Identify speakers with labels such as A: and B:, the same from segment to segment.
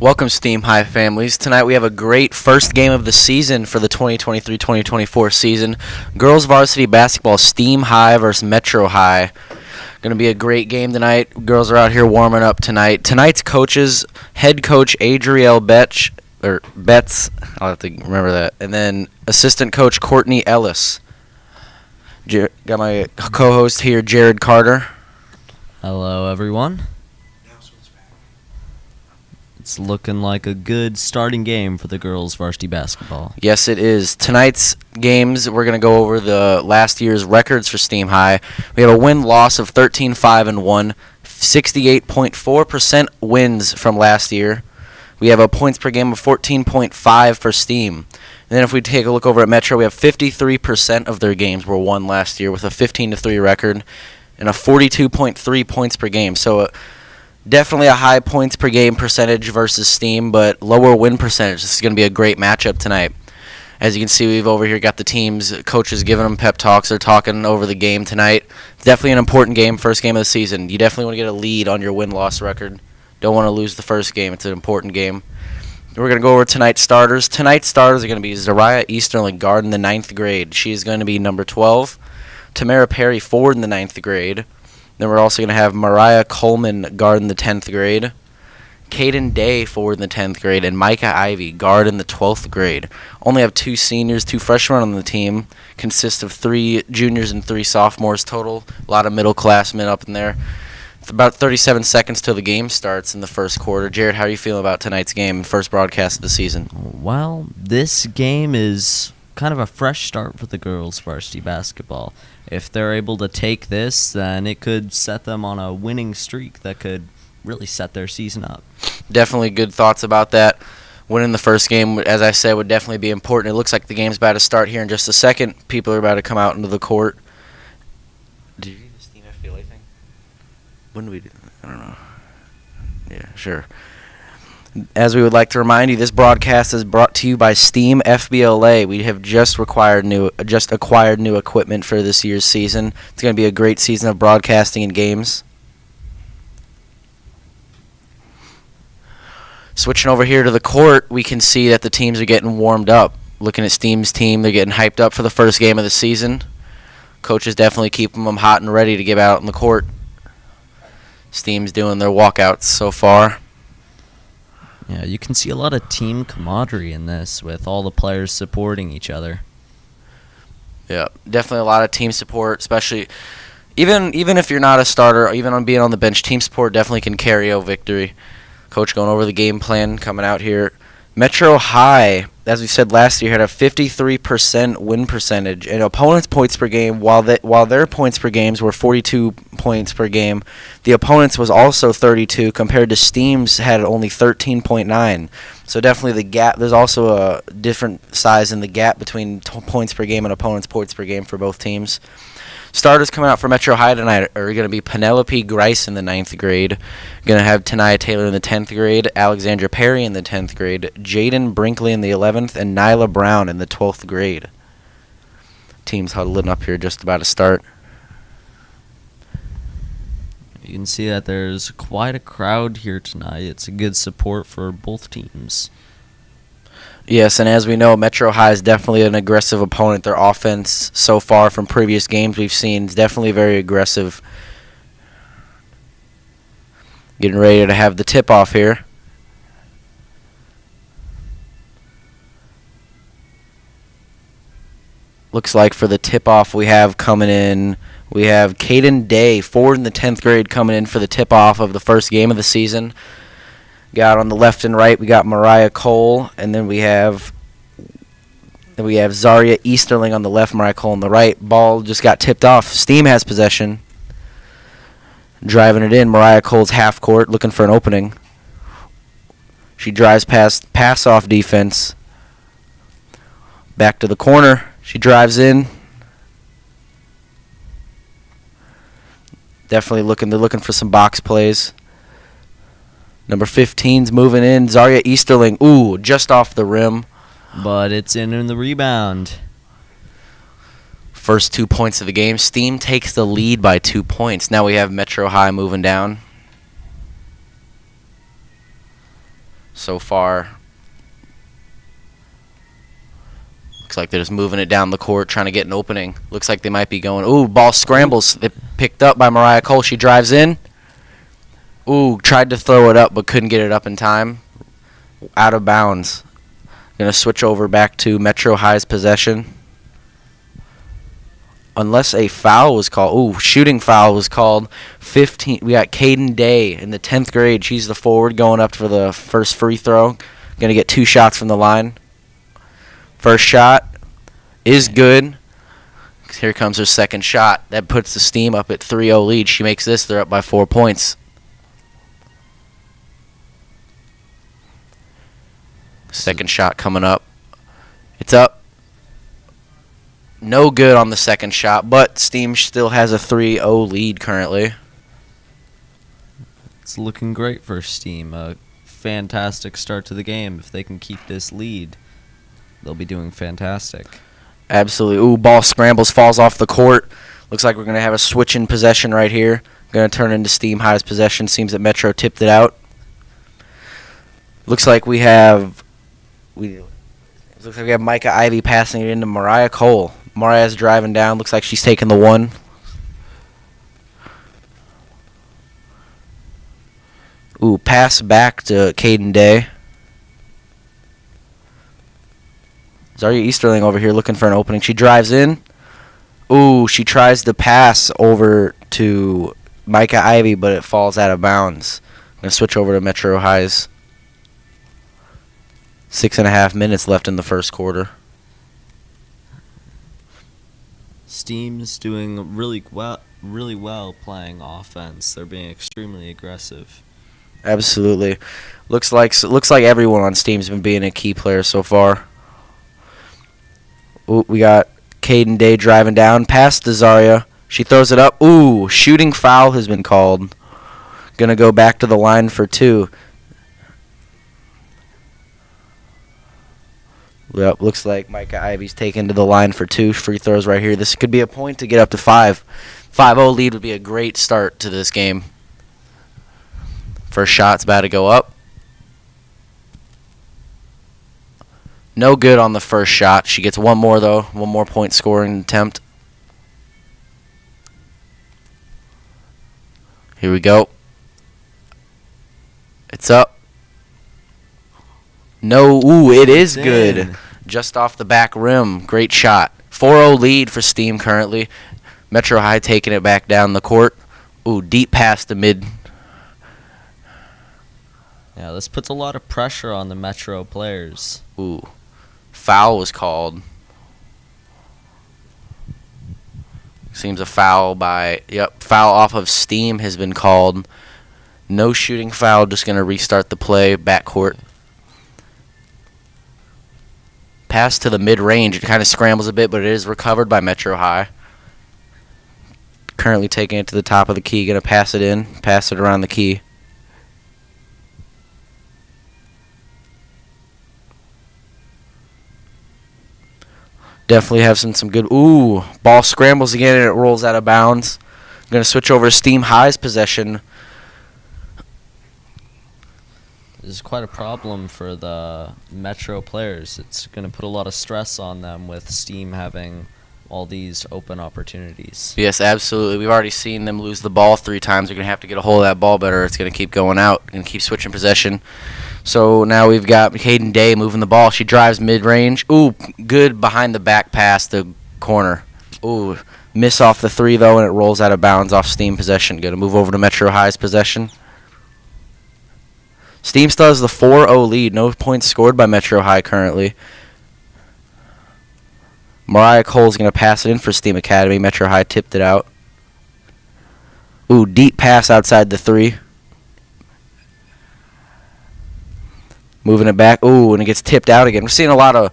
A: Welcome, Steam High families. Tonight we have a great first game of the season for the 2023-2024 season. Girls varsity basketball, Steam High versus Metro High. Going to be a great game tonight. Girls are out here warming up tonight. Tonight's coaches, head coach Adrielle Betts, I'll have to remember that, and then assistant coach Courtney Ellis. Got my co-host here, Jared Carter.
B: Hello, everyone. It's looking like a good starting game for the girls' varsity basketball.
A: Yes, it is. Tonight's games, we're going to go over the last year's records for Steam High. We have a win-loss of 13-5-1, 68.4% wins from last year. We have a points per game of 14.5 for Steam. And then if we take a look over at Metro, we have 53% of their games were won last year with a 15-3 record and a 42.3 points per game. So definitely a high points per game percentage versus Steam, but lower win percentage. This is going to be a great matchup tonight. As you can see, we've over here got the teams, coaches giving them pep talks. They're talking over the game tonight. It's definitely an important game, first game of the season. You definitely want to get a lead on your win-loss record. Don't want to lose the first game. It's an important game. We're going to go over tonight's starters. Tonight's starters are going to be Zariah Easterling, guard in the 9th grade. She's going to be number 12. Tamara Perry, forward in the 9th grade. Then we're also going to have Mariah Coleman, guard in the 10th grade. Caden Day, forward in the 10th grade. And Micah Ivy, guard in the 12th grade. Only have 2 seniors, 2 freshmen on the team. Consists of 3 juniors and 3 sophomores total. A lot of middle-classmen up in there. It's about 37 seconds till the game starts in the first quarter. Jared, how are you feeling about tonight's game, first broadcast of the season?
B: Well, this game is kind of a fresh start for the girls' varsity basketball. If they're able to take this, then it could set them on a winning streak that could really set their season up.
A: Definitely good thoughts about that. Winning the first game, as I said, would definitely be important. It looks like the game's about to start here in just a second. People are about to come out into the court. Did you read the Steam FBLA thing? When do we do that? I don't know. Yeah, sure. As we would like to remind you, this broadcast is brought to you by Steam FBLA. We have just acquired new equipment for this year's season. It's going to be a great season of broadcasting and games. Switching over here to the court, we can see that the teams are getting warmed up. Looking at Steam's team, they're getting hyped up for the first game of the season. Coaches definitely keeping them hot and ready to get out on the court. Steam's doing their walkouts so far.
B: Yeah, you can see a lot of team camaraderie in this with all the players supporting each other.
A: Yeah, definitely a lot of team support, especially even if you're not a starter, even on being on the bench, team support definitely can carry a victory. Coach going over the game plan, coming out here. Metro High, as we said last year, had a 53% win percentage, and opponents' points per game, while their points per games were 42 points per game, the opponents was also 32, compared to Steam's had only 13.9. So definitely the gap, there's also a different size in the gap between points per game and opponents' points per game for both teams. Starters coming out for Metro High tonight are going to be Penelope Grice in the 9th grade. Going to have Tania Taylor in the 10th grade, Alexandra Perry in the 10th grade, Jaden Brinkley in the 11th, and Nyla Brown in the 12th grade. Teams huddling up here just about to start.
B: You can see that there's quite a crowd here tonight. It's a good support for both teams.
A: Yes, and as we know, Metro High is definitely an aggressive opponent. Their offense so far from previous games we've seen is definitely very aggressive. Getting ready to have the tip-off here. Looks like for the tip-off we have coming in, we have Caden Day, forward in the 10th grade, coming in for the tip-off of the first game of the season. Got on the left and right, we got Mariah Cole, and then we have Zaria Easterling on the left, Mariah Cole on the right. Ball just got tipped off. Steam has possession. Driving it in, Mariah Cole's half court, looking for an opening. She drives past pass-off defense. Back to the corner. She drives in. Definitely they're looking for some box plays. Number 15's moving in. Zaria Easterling. Ooh, just off the rim.
B: But it's in the rebound.
A: First 2 points of the game. Steam takes the lead by 2 points. Now we have Metro High moving down. so far. Looks like they're just moving it down the court, trying to get an opening. Looks like they might be going. Ooh, ball scrambles. They picked up by Mariah Cole. She drives in. Ooh, tried to throw it up but couldn't get it up in time. Out of bounds. Going to switch over back to Metro High's possession. Unless a foul was called. Ooh, shooting foul was called. 15. We got Caden Day in the 10th grade. She's the forward going up for the first free throw. Going to get 2 shots from the line. First shot is good. Here comes her second shot. That puts the Steam up at 3-0 lead. She makes this. They're up by 4 points. Second shot coming up. It's up. No good on the second shot, but Steam still has a 3-0 lead currently.
B: It's looking great for Steam. A fantastic start to the game. If they can keep this lead, they'll be doing fantastic.
A: Absolutely. Ooh, ball scrambles, falls off the court. Looks like we're going to have a switch in possession right here. Going to turn into Steam High's possession. Seems that Metro tipped it out. Looks like we have Micah Ivy passing it into Mariah Cole. Mariah's driving down. Looks like she's taking the one. Ooh, pass back to Caden Day. Zaria Easterling over here looking for an opening. She drives in. Ooh, she tries to pass over to Micah Ivy, but it falls out of bounds. I'm going to switch over to Metro Highs. 6.5 minutes left in the first quarter.
B: Steam's doing really well playing offense. They're being extremely aggressive.
A: Absolutely. Looks like everyone on Steam's been being a key player so far. Ooh, we got Caden Day driving down past Zaria. She throws it up. Ooh, shooting foul has been called. Gonna go back to the line for 2. Yep, looks like Micah Ivy's taken to the line for 2 free throws right here. This could be a point to get up to 5. 5-0 lead would be a great start to this game. First shot's about to go up. No good on the first shot. She gets one more, though. One more point scoring attempt. Here we go. It's up. No, ooh, it is good. Just off the back rim. Great shot. 4-0 lead for Steam currently. Metro High taking it back down the court. Ooh, deep pass to mid.
B: Yeah, this puts a lot of pressure on the Metro players.
A: Ooh. Foul was called. Seems a foul foul off of Steam has been called. No shooting foul, just going to restart the play, backcourt. Pass to the mid-range. It kind of scrambles a bit, but it is recovered by Metro High. Currently taking it to the top of the key. Going to pass it in. Pass it around the key. Definitely have some good... Ooh, ball scrambles again, and it rolls out of bounds. I'm going to switch over to Steam High's possession.
B: This is quite a problem for the Metro players. It's going to put a lot of stress on them with Steam having all these open opportunities.
A: Yes, absolutely. We've already seen them lose the ball 3 times. They're going to have to get a hold of that ball better. It's going to keep going out. Going to keep switching possession. So now we've got Caden Day moving the ball. She drives mid-range. Ooh, good behind the back pass to corner. Ooh, miss off the 3, though, and it rolls out of bounds off Steam possession. Going to move over to Metro High's possession. Steam still has the 4-0 lead. No points scored by Metro High currently. Mariah Cole's going to pass it in for Steam Academy. Metro High tipped it out. Ooh, deep pass outside the 3. Moving it back. Ooh, and it gets tipped out again. We're seeing a lot of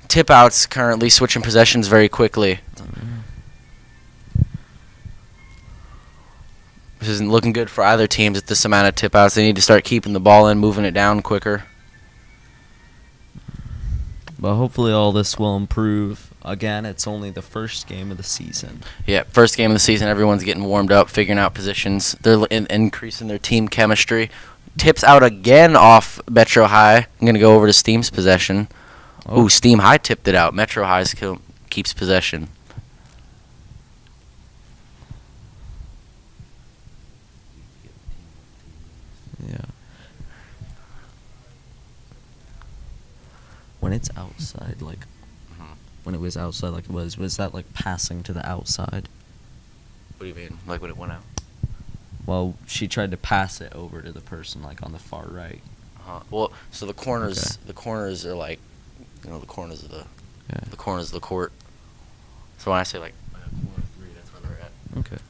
A: tip-outs currently, switching possessions very quickly. This isn't looking good for either teams at this amount of tip-outs. They need to start keeping the ball in, moving it down quicker.
B: But hopefully all this will improve. Again, it's only the first game of the season.
A: Yeah, first game of the season. Everyone's getting warmed up, figuring out positions. They're increasing their team chemistry. Tips out again off Metro High. I'm going to go over to Steam's possession.
B: Oh.
A: Ooh, Steam High tipped it out. Metro High keeps possession.
B: Yeah. When it's outside, like, when it was outside, like it was that like passing to the outside?
A: What do you mean? Like when it went out?
B: Well, she tried to pass it over to the person like on the far right.
A: Well, so the corners,
B: Okay.
A: the corners are like, the corners of
B: Yeah.
A: the corners of the court. So when I say like corner 3, that's where they're at.
B: Okay.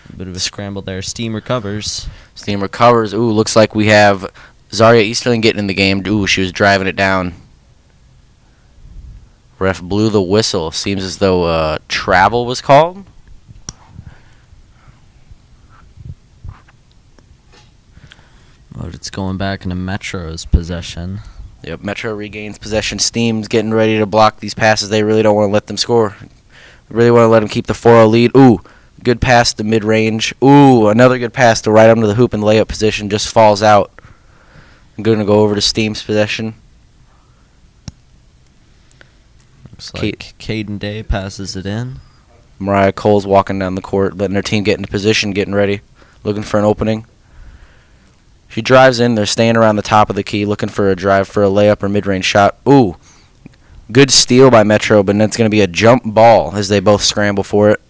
B: A bit of a scramble there. Steam recovers.
A: Steam recovers. Ooh, looks like we have Zaria Easterling getting in the game. Ooh, she was driving it down. Ref blew the whistle. Seems as though travel was called.
B: But it's going back into Metro's possession.
A: Yep, Metro regains possession. Steam's getting ready to block these passes. They really don't want to let them score. They really want to let them keep the 4-0 lead. Ooh, good pass to mid-range. Ooh, another good pass to right under the hoop in layup position. Just falls out. I'm going to go over to Steam's possession.
B: Looks like Caden Day passes it in.
A: Mariah Cole's walking down the court, letting her team get into position, getting ready, looking for an opening. She drives in. They're staying around the top of the key, looking for a drive for a layup or mid-range shot. Ooh, good steal by Metro, but then it's going to be a jump ball as they both scramble for it.